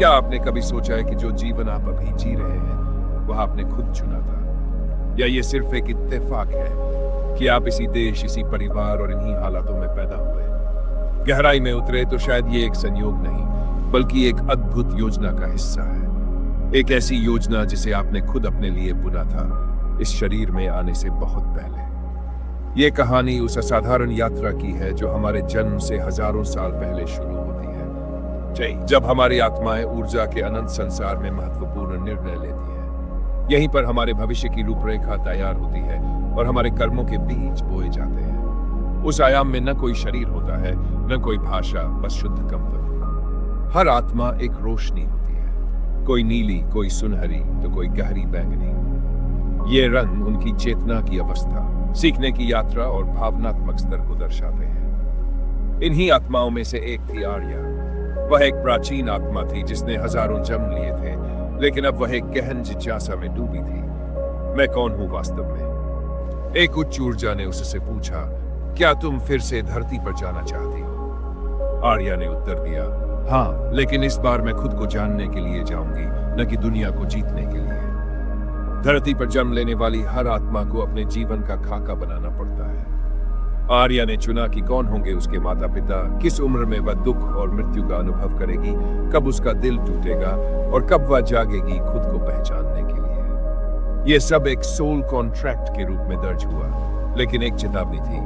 क्या आपने कभी सोचा है कि जो जीवन आप अभी जी रहे हैं वह आपने खुद चुना था, या ये सिर्फ एक इत्तेफाक है कि आप इसी देश, इसी परिवार और इन्हीं हालातों में पैदा हुए? गहराई में उतरे तो शायद ये एक संयोग नहीं बल्कि एक अद्भुत योजना का हिस्सा है। एक ऐसी योजना जिसे आपने खुद अपने लिए बुना था इस शरीर में आने से बहुत पहले। ये कहानी उस असाधारण यात्रा की है जो हमारे जन्म से हजारों साल पहले शुरू होती है, जब हमारी आत्माएं ऊर्जा के अनंत संसार में महत्वपूर्ण निर्णय लेती हैं। यहीं पर हमारे भविष्य की रूपरेखा तैयार होती है और हमारे कर्मों के बीज बोए जाते हैं। उस आयाम में न कोई शरीर होता है, न कोई भाषा, बस शुद्ध कंपन। हर आत्मा एक रोशनी होती है, कोई नीली, कोई सुनहरी तो कोई गहरी बैंगनी। ये रंग उनकी चेतना की अवस्था, सीखने की यात्रा और भावनात्मक स्तर को दर्शाते हैं। इन्हीं आत्माओं में से एक थी आर्या। वह एक प्राचीन आत्मा थी जिसने हजारों जन्म लिए थे, लेकिन अब वह एक गहन जिज्ञासा में डूबी थी। मैं कौन हूं वास्तव में? एक उच्च ऊर्जा ने उससे पूछा, क्या तुम फिर से धरती पर जाना चाहती हो? आर्या ने उत्तर दिया, हाँ, लेकिन इस बार मैं खुद को जानने के लिए जाऊंगी, न कि दुनिया को जीतने के लिए। धरती पर जन्म लेने वाली हर आत्मा को अपने जीवन का खाका बनाना पड़ता है। आर्या ने चुना कि कौन होंगे उसके माता पिता, किस उम्र में वह दुख और मृत्यु का अनुभव करेगी, कब उसका दिल टूटेगा और कब वह जागेगी खुद को पहचानने के लिए। यह सब एक सोल कॉन्ट्रैक्ट के रूप में दर्ज हुआ, लेकिन एक चेतावनी थी,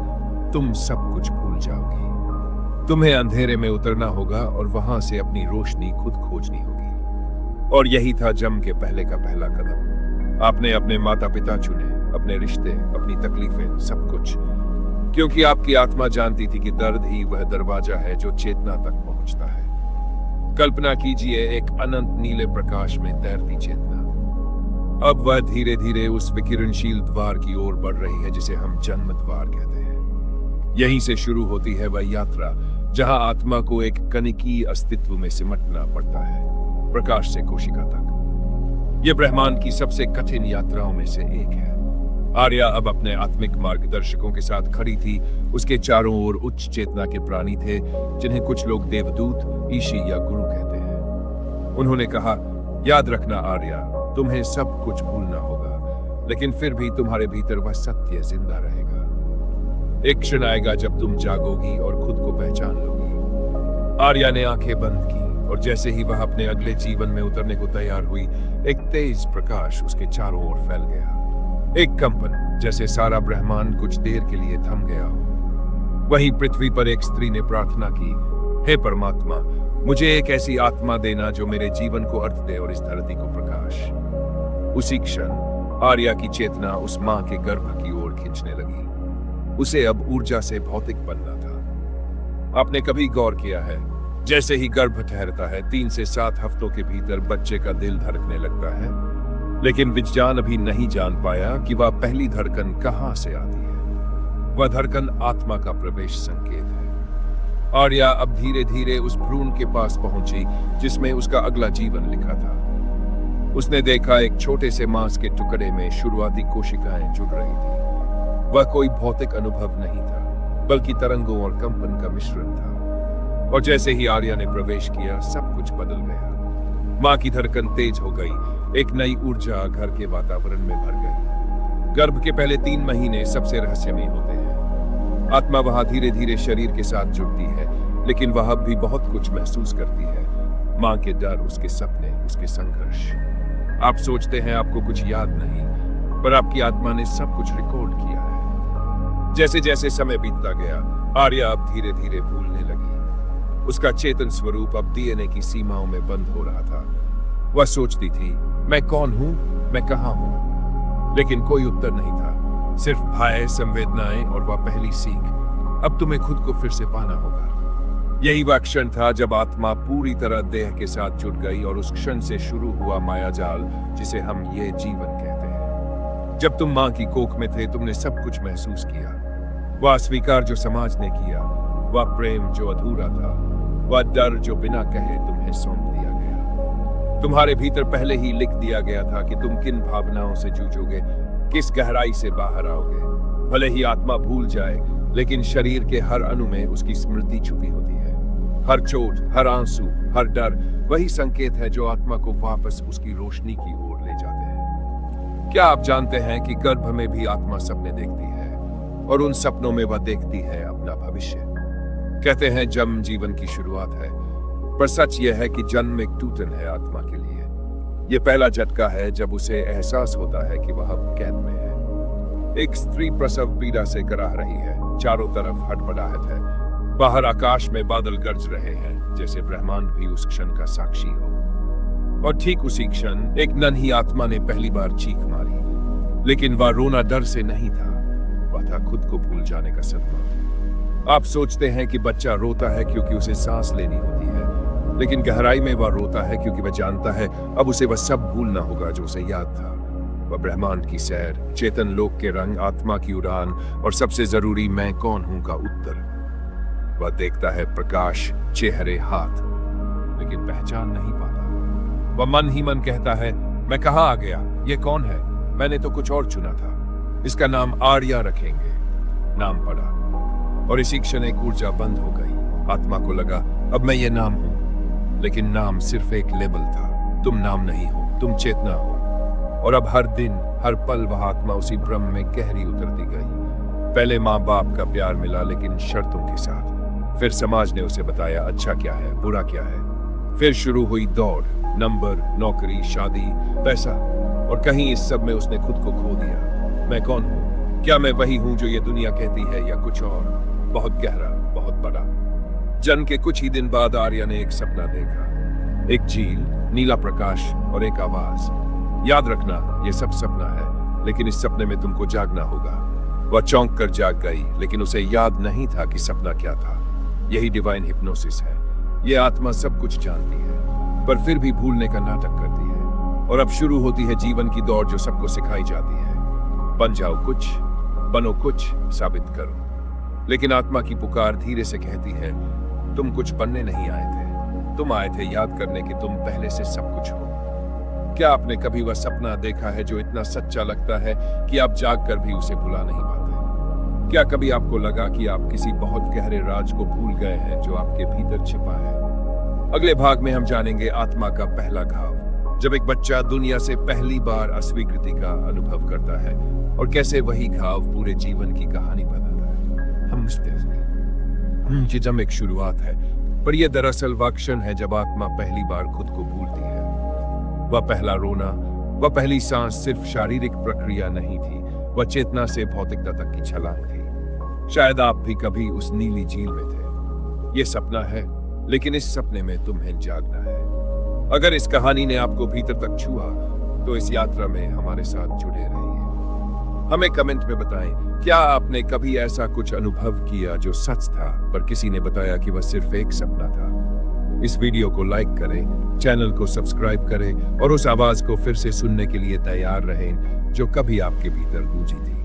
तुम सब कुछ भूल जाओगी। तुम्हें अंधेरे में उतरना होगा और वहां से अपनी रोशनी खुद खोजनी होगी। और यही था जन्म के पहले का पहला कदम। आपने अपने माता पिता चुने, अपने रिश्ते, अपनी तकलीफें, सब कुछ, क्योंकि आपकी आत्मा जानती थी कि दर्द ही वह दरवाजा है जो चेतना तक पहुंचता है। कल्पना कीजिए एक अनंत नीले प्रकाश में तैरती चेतना। अब वह धीरे धीरे उस विकिरणशील द्वार की ओर बढ़ रही है जिसे हम जन्म द्वार कहते हैं। यहीं से शुरू होती है वह यात्रा जहां आत्मा को एक कणिकीय अस्तित्व में सिमटना पड़ता है, प्रकाश से कोशिका तक। यह ब्रह्मांड की सबसे कठिन यात्राओं में से एक है। आर्या अब अपने आत्मिक मार्गदर्शकों के साथ खड़ी थी। उसके चारों ओर उच्च चेतना के प्राणी थे जिन्हें कुछ लोग देवदूत, ईशी या गुरु कहते हैं। उन्होंने कहा, याद रखना आर्या, तुम्हें सब कुछ भूलना होगा, लेकिन फिर भी तुम्हारे भीतर वह सत्य जिंदा रहेगा। एक क्षण आएगा जब तुम जागोगी और खुद को पहचान लोगी। आर्या ने आंखें बंद की और जैसे ही वह अपने अगले जीवन में उतरने को तैयार हुई, एक तेज प्रकाश उसके चारों ओर फैल गया। एक कंपन, जैसे सारा ब्रह्मांड कुछ देर के लिए थम गया हो। वहीं पृथ्वी पर एक स्त्री ने प्रार्थना की, हे परमात्मा, मुझे एक ऐसी आत्मा देना जो मेरे जीवन को अर्थ दे और इस धरती को प्रकाश। उसी क्षण आर्या की चेतना उस मां के गर्भ की ओर खींचने लगी। उसे अब ऊर्जा से भौतिक बनना था। आपने कभी गौर किया है, जैसे ही गर्भ ठहरता है 3 से 7 हफ्तों के भीतर बच्चे का दिल धड़कने लगता है, लेकिन विज्ञान अभी नहीं जान पाया कि वह पहली धड़कन कहां से आती है। वह धड़कन आत्मा का प्रवेश संकेत है। आर्या अब धीरे धीरे उस भ्रूण के पास पहुंची जिसमें उसका अगला जीवन लिखा था। उसने देखा एक छोटे से मांस के टुकड़े में शुरुआती कोशिकाएं जुड़ रही थी। वह कोई भौतिक अनुभव नहीं था, बल्कि तरंगों और कंपन का मिश्रण था। और जैसे ही आर्या ने प्रवेश किया, सब कुछ बदल गया। मां की धड़कन तेज हो गई, एक नई ऊर्जा घर के वातावरण में भर गई। गर्भ के पहले 3 महीने सबसे रहस्यमयी होते हैं। आत्मा वहां धीरे धीरे शरीर के साथ जुड़ती है, लेकिन वह अब भी बहुत कुछ महसूस करती है। मां के डर, उसके सपने, उसके संघर्ष। आप सोचते हैं आपको कुछ याद नहीं, पर आपकी आत्मा ने सब कुछ रिकॉर्ड किया है। जैसे जैसे समय बीतता गया, आर्या अब धीरे धीरे भूलने लगी। उसका चेतन स्वरूप अब डीएनए की सीमाओं में बंद हो रहा था। वह सोचती थी, मैं कौन हूं, मैं कहां हूं? लेकिन कोई उत्तर नहीं था, सिर्फ भय, संवेदनाएं और वह पहली सीख, अब तुम्हें खुद को फिर से पाना होगा। यही वह क्षण था जब आत्मा पूरी तरह देह के साथ जुड़ गई और उस क्षण से शुरू हुआ मायाजाल जिसे हम ये जीवन कहते हैं। जब तुम मां की कोख में थे, तुमने सब कुछ महसूस किया। वह स्वीकार जो समाज ने किया, वह प्रेम जो अधूरा था, वह डर जो बिना कहे तुम्हें सौंप दिया गया। तुम्हारे भीतर पहले ही लिख दिया गया था कि तुम किन भावनाओं से जूझोगे, किस गहराई से बाहर आओगे। भले ही आत्मा भूल जाए, लेकिन शरीर के हर अणु में उसकी स्मृति छुपी होती है। हर चोट, हर आंसू, हर डर वही संकेत है जो आत्मा को वापस उसकी रोशनी की ओर ले जाते हैं। क्या आप जानते हैं कि गर्भ में भी आत्मा सपने देखती है और उन सपनों में वह देखती है अपना भविष्य। कहते हैं जन्म जीवन की शुरुआत है, पर सच यह है कि जन्म एक टूटन है आत्मा के लिए। यह पहला झटका है जब उसे एहसास होता है कि वह अब कैद में है। एक स्त्री प्रसव पीड़ा से कराह रही है, चारों तरफ हड़बड़ाहट है, बाहर आकाश में बादल गरज रहे हैं जैसे ब्रह्मांड भी उस क्षण का साक्षी हो। और ठीक उसी क्षण एक नन्ही आत्मा ने पहली बार चीख मारी, लेकिन वह रोना डर से नहीं था, वह था खुद को भूल जाने का सदमा। आप सोचते हैं कि बच्चा रोता है क्योंकि उसे सांस लेनी होती है, लेकिन गहराई में वह रोता है क्योंकि वह जानता है अब उसे वह सब भूलना होगा जो उसे याद था। वह ब्रह्मांड की सैर, चेतन लोक के रंग, आत्मा की उड़ान और सबसे जरूरी मैं कौन हूं का उत्तर। वह देखता है प्रकाश, चेहरे, हाथ, लेकिन पहचान नहीं पाता। वह मन ही मन कहता है, मैं कहां आ गया? ये कौन है? मैंने तो कुछ और चुना था। इसका नाम आर्या रखेंगे। नाम पड़ा और इसी क्षण एक ऊर्जा बंद हो गई। आत्मा को लगा अब मैं ये नाम हूं, लेकिन नाम सिर्फ एक लेबल था। तुम नाम नहीं हो, तुम चेतना हो। और अब हर दिन, हर पल वह आत्मा उसी ब्रह्म में गहरी उतरती गई। पहले माँ बाप का प्यार मिला, लेकिन शर्तों के साथ। फिर समाज ने उसे बताया अच्छा क्या है, बुरा क्या है। फिर शुरू हुई दौड़, नंबर, नौकरी, शादी, पैसा, और कहीं इस सब में उसने खुद को खो दिया। मैं कौन हूँ? क्या मैं वही हूँ जो ये दुनिया कहती है, या कुछ और बहुत गहरा, बहुत बड़ा? जन्म के कुछ ही दिन बाद आर्या ने एक सपना देखा। एक झील, नीला प्रकाश और एक आवाज। याद रखना, ये सब सपना है, लेकिन इस सपने में तुमको जागना होगा। वह चौंक कर जाग गई, लेकिन उसे याद नहीं था कि सपना क्या था। यही डिवाइन हिप्नोसिस है। यह आत्मा सब कुछ जानती है, पर फिर भी भूलने का नाटक करती है। और अब शुरू होती है जीवन की दौड़ जो सबको सिखाई जाती है। बन जाओ कुछ, बनो कुछ, साबित करो। लेकिन आत्मा की पुकार धीरे से कहती है, तुम कुछ बनने नहीं आए थे, तुम आए थे याद करने कि तुम पहले से सब कुछ हो। क्या आपने कभी वह सपना देखा है जो इतना सच्चा लगता है कि आप जाग कर भी उसे भुला नहीं पाते? क्या कभी आपको लगा कि आप किसी बहुत गहरे राज को भूल गए हैं जो आपके भीतर छिपा है? अगले भाग में हम जानेंगे आत्मा का पहला घाव, जब एक बच्चा दुनिया से पहली बार अस्वीकृति का अनुभव करता है और कैसे वही घाव पूरे जीवन की कहानी बनाता है। हम जब एक शुरुआत है, पर यह दरअसल वह क्षण है जब आत्मा पहली बार खुद को भूलती है। वह पहला रोना, वह पहली सांस सिर्फ शारीरिक प्रक्रिया नहीं थी, वह चेतना से भौतिकता तक की छलांग थी। शायद आप भी कभी उस नीली झील में थे। यह सपना है, लेकिन इस सपने में तुम्हें जागना है। अगर इस कहानी ने आपको भीतर तक छुआ, तो इस यात्रा में हमारे साथ जुड़े रहिए। हमें कमेंट में बताएं, क्या आपने कभी ऐसा कुछ अनुभव किया जो सच था, पर किसी ने बताया कि वह सिर्फ एक सपना था? इस वीडियो को लाइक करें, चैनल को सब्सक्राइब करें और उस आवाज को फिर से सुनने के लिए तैयार रहें जो कभी आपके भीतर गूंजी थी।